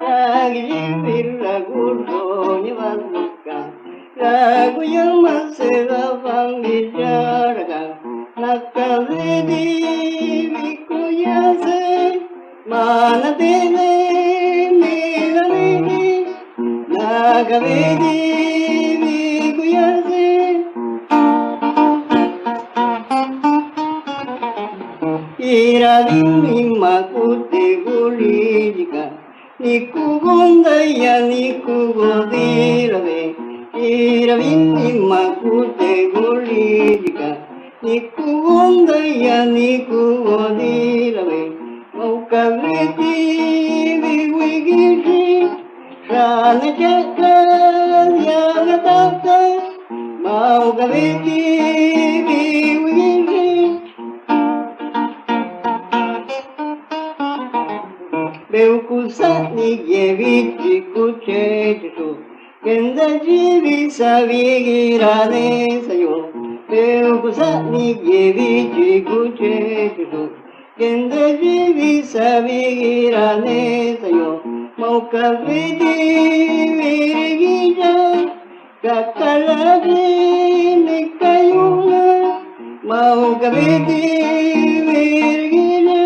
Ragiliragudonya Valuka, Raguyamaseva Vangijaraga, Nakavedi Vikuyase, Manadene Milavedi, Nagavedi Vikuyase. Iravini makute gulirika, Nikubondaya nikubodirave, Iravini makute gulirika, Nikubondaya nikubodirave, Maukaveti vivigishi, Shana chaka yagatata, Maukaveti vivigishi. Beukusani yevichi kuchechu, Kenda jivi savigirane sayo. Beukusani yevichi kuchechu, Kenda jivi savigirane sayo. Maukaveti virigija, Kakalagi nikayuna, Maukaveti virigija.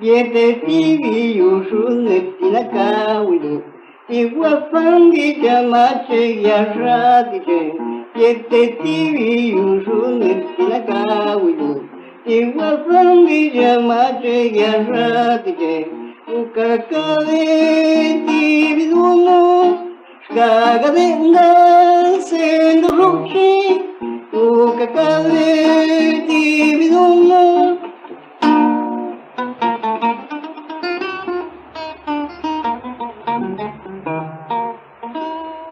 Yete tivi yushune tinakawidu, Iwafangi jamache yashadiche. Yete tivi yushune tinakawidu, Iwafangi jamache yashadiche. Ukakave tivi duno, Shkagadenga sendo rukshi, Ukakave tivi duno.